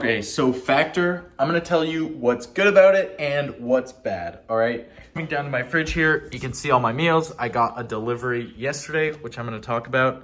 Okay, so Factor, I'm gonna tell you what's good about it and what's bad, all right? Coming down to my fridge here, you can see all my meals. I got a delivery yesterday, which I'm gonna talk about.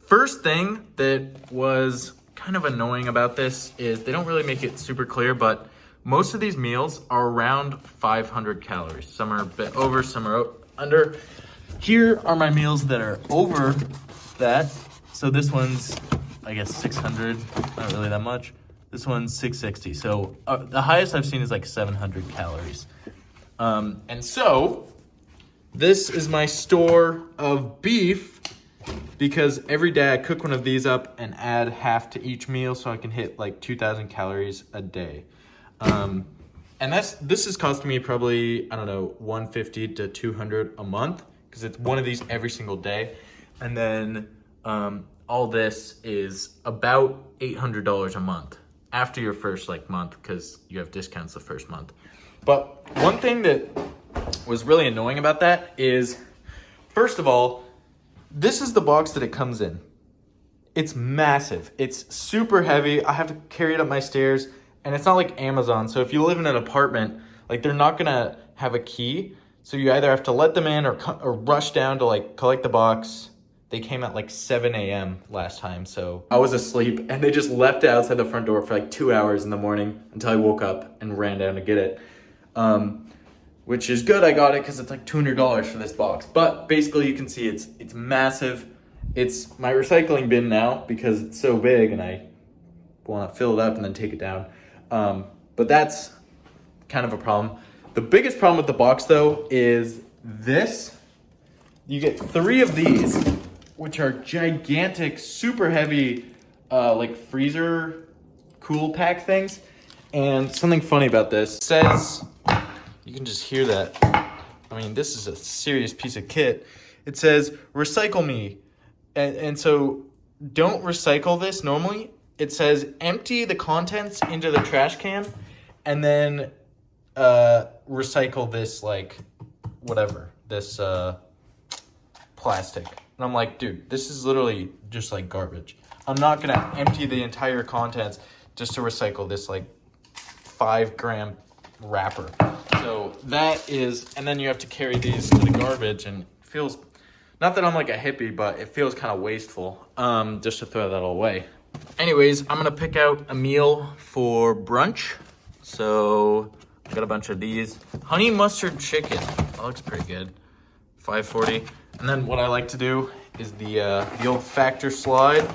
First thing that was kind of annoying about this is they don't really make it super clear, but most of these meals are around 500 calories. Some are a bit over, some are under. Here are my meals that are over that. So this one's, I guess, 600, not really that much. This one's 660. So the highest I've seen is like 700 calories. And so this is my store of beef because every day I cook one of these up and add half to each meal so I can hit like 2,000 calories a day. And this is costing me probably, I don't know, 150 to 200 a month because it's one of these every single day. And then all this is about $800 a month after your first month because you have discounts the first month. But one thing that was really annoying about that is, first of all, this is the box that it comes in. It's massive. It's super heavy. I have to carry it up my stairs, and it's not like Amazon. So if you live in an apartment, they're not gonna have a key. So you either have to let them in or rush down to collect the box. They came at 7 a.m. last time, so I was asleep and they just left it outside the front door for 2 hours in the morning until I woke up and ran down to get it. Which is good, I got it because it's $200 for this box. But basically you can see it's massive. It's my recycling bin now because it's so big and I want to fill it up and then take it down. But that's kind of a problem. The biggest problem with the box though is this. You get 3 of these, which are gigantic, super heavy, freezer cool pack things. And something funny about this says, you can just hear that. I mean, this is a serious piece of kit. It says, recycle me. And so don't recycle this normally. It says, empty the contents into the trash can and then recycle this, this plastic. And I'm like, dude, this is literally just garbage. I'm not gonna empty the entire contents just to recycle this 5-gram wrapper. So that is, and then you have to carry these to the garbage, and it feels, not that I'm a hippie, but it feels kind of wasteful just to throw that all away. Anyways, I'm gonna pick out a meal for brunch. So I got a bunch of these. Honey mustard chicken, that looks pretty good. $5.40. And then what I like to do is the old Factor slide.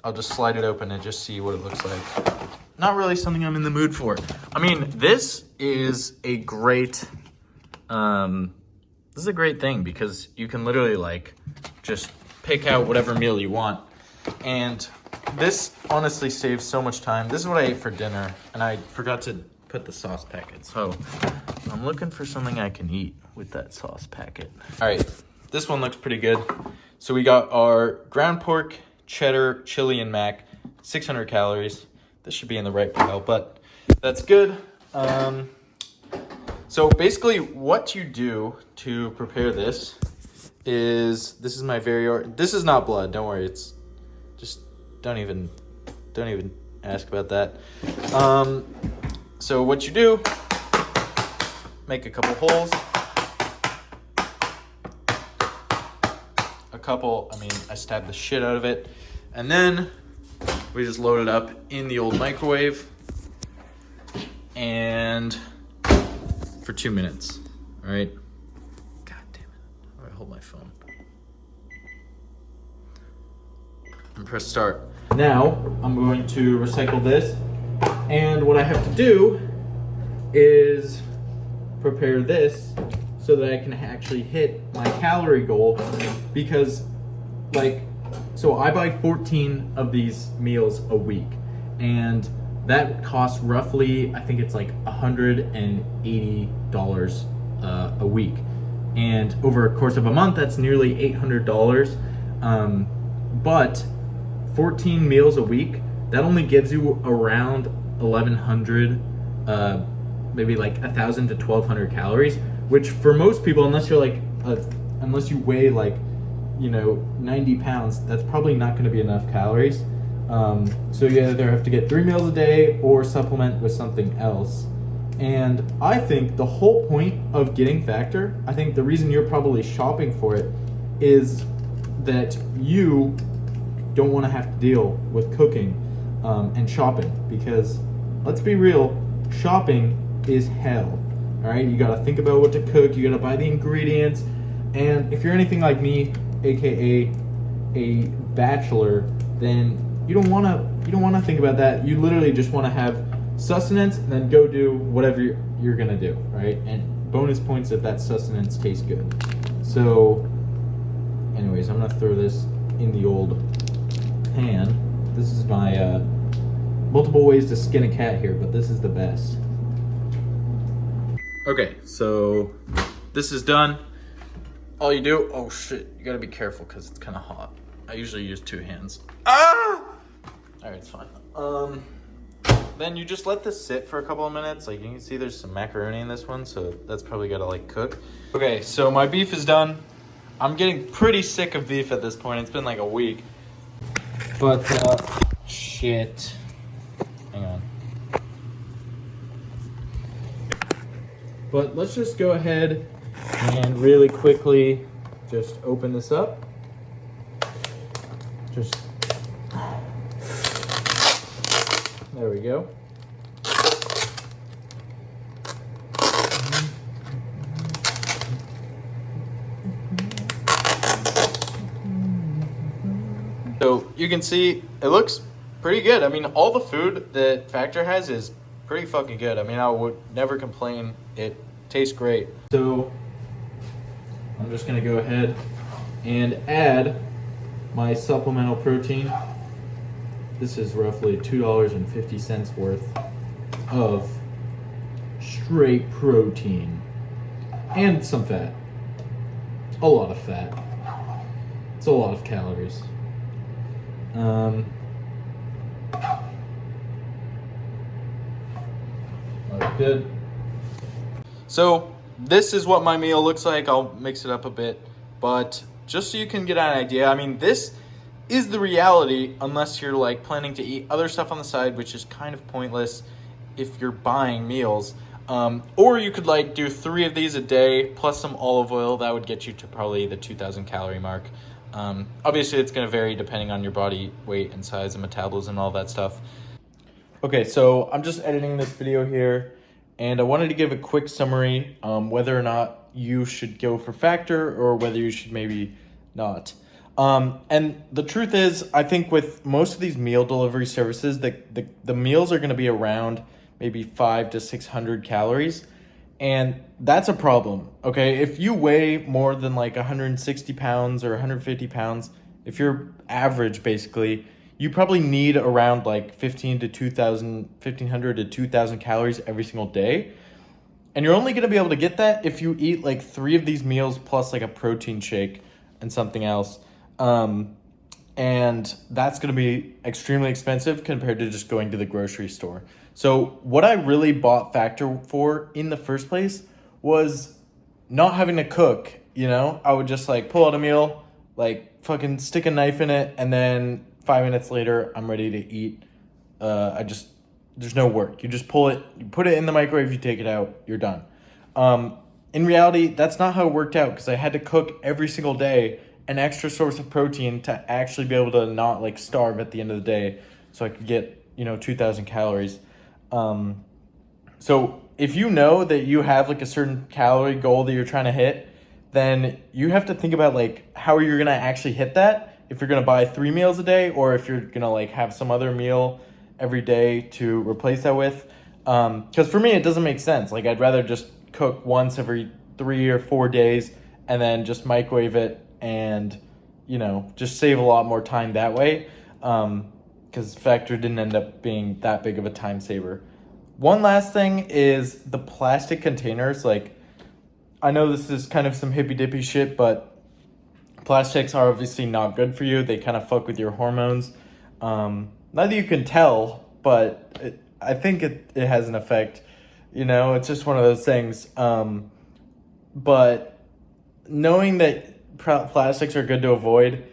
I'll just slide it open and just see what it looks like. Not really something I'm in the mood for. I mean, this is a great thing because you can literally just pick out whatever meal you want. And this honestly saves so much time. This is what I ate for dinner and I forgot to put the sauce packet. So I'm looking for something I can eat with that sauce packet. All right, this one looks pretty good. So we got our ground pork, cheddar, chili, and mac, 600 calories. This should be in the right pile, but that's good. So basically what you do to prepare this is this is not blood, don't worry. It's just, don't even ask about that. So what you do, make a couple holes. I stabbed the shit out of it. And then we just load it up in the old microwave and for 2 minutes, all right? God damn it, all right, hold my phone. And press start. Now, I'm going to recycle this. And what I have to do is prepare this so that I can actually hit my calorie goal because so I buy 14 of these meals a week and that costs roughly, I think it's $180 a week. And over a course of a month, that's nearly $800. But 14 meals a week, that only gives you around 1,100, maybe 1,000 to 1,200 calories, which for most people, unless you're unless you weigh 90 pounds, that's probably not going to be enough calories. So you either have to get 3 meals a day or supplement with something else. And I think the whole point of getting Factor, I think the reason you're probably shopping for it is that you don't want to have to deal with cooking and shopping, because let's be real, shopping is hell. All right, you got to think about what to cook, you got to buy the ingredients, and if you're anything like me, aka a bachelor, then you don't want to think about that. You literally just want to have sustenance and then go do whatever you're gonna do, right? And bonus points if that sustenance tastes good. So anyways, I'm gonna throw this in the old pan. This is my multiple ways to skin a cat here, but this is the best. Okay, so this is done. All you do, oh shit, you gotta be careful because it's kind of hot. I usually use 2 hands. Ah! All right, it's fine. Then you just let this sit for a couple of minutes. Like you can see there's some macaroni in this one, so that's probably gotta like cook. Okay, so my beef is done. I'm getting pretty sick of beef at this point. It's been like a week. But, shit. Hang on. But let's just go ahead and really quickly just open this up. Just, there we go. So you can see it looks pretty good. I mean, all the food that Factor has is pretty fucking good. I mean, I would never complain. It tastes great. So I'm just gonna go ahead and add my supplemental protein. This is roughly $2.50 worth of straight protein and some fat. A lot of fat. It's a lot of calories. Good. So this is what my meal looks like. I'll mix it up a bit, but just so you can get an idea, I mean, this is the reality unless you're like planning to eat other stuff on the side, which is kind of pointless if you're buying meals. Or you could like do 3 of these a day plus some olive oil. That would get you to probably the 2,000 calorie mark. Obviously it's going to vary depending on your body weight and size and metabolism and all that stuff. Okay, so I'm just editing this video here, and I wanted to give a quick summary whether or not you should go for Factor or whether you should maybe not. And the truth is, I think with most of these meal delivery services, the meals are going to be around maybe 500 to 600 calories. And that's a problem, okay? If you weigh more than like 160 pounds or 150 pounds, if you're average basically, you probably need around like 1500 to 2000 calories every single day. And you're only gonna be able to get that if you eat like 3 of these meals plus like a protein shake and something else. And that's gonna be extremely expensive compared to just going to the grocery store. So what I really bought Factor for in the first place was not having to cook, you know? I would just like pull out a meal, like fucking stick a knife in it, and then 5 minutes later, I'm ready to eat. There's no work. You just pull it, you put it in the microwave, you take it out, you're done. In reality, that's not how it worked out because I had to cook every single day an extra source of protein to actually be able to not like starve at the end of the day so I could get, 2,000 calories. So if you know that you have like a certain calorie goal that you're trying to hit, then you have to think about like how you're going to actually hit that. If you're going to buy 3 meals a day or if you're going to like have some other meal every day to replace that with. Because for me, it doesn't make sense. Like I'd rather just cook once every 3 or 4 days and then just microwave it and, just save a lot more time that way. Because Factor didn't end up being that big of a time saver. One last thing is the plastic containers. Like, I know this is kind of some hippy dippy shit, but plastics are obviously not good for you. They kind of fuck with your hormones. Not that you can tell, but I think it has an effect. It's just one of those things. But knowing that plastics are good to avoid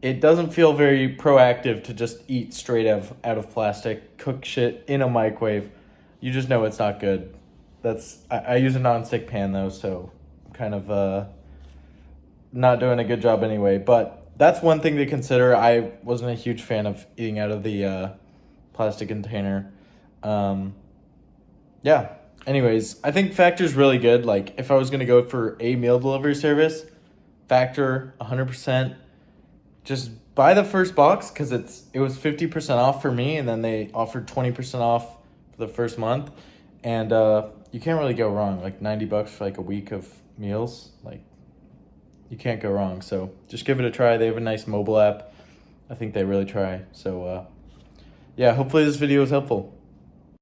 it doesn't feel very proactive to just eat straight out of plastic, cook shit in a microwave. You just know it's not good. I use a nonstick pan though, so I'm kind of not doing a good job anyway. But that's one thing to consider. I wasn't a huge fan of eating out of the plastic container. Yeah. Anyways, I think Factor's really good. Like, if I was gonna go for a meal delivery service, Factor 100%. Just buy the first box because it was 50% off for me, and then they offered 20% off for the first month, and you can't really go wrong. Like $90 for like a week of meals, like you can't go wrong. So just give it a try. They have a nice mobile app. I think they really try. So yeah, hopefully this video was helpful.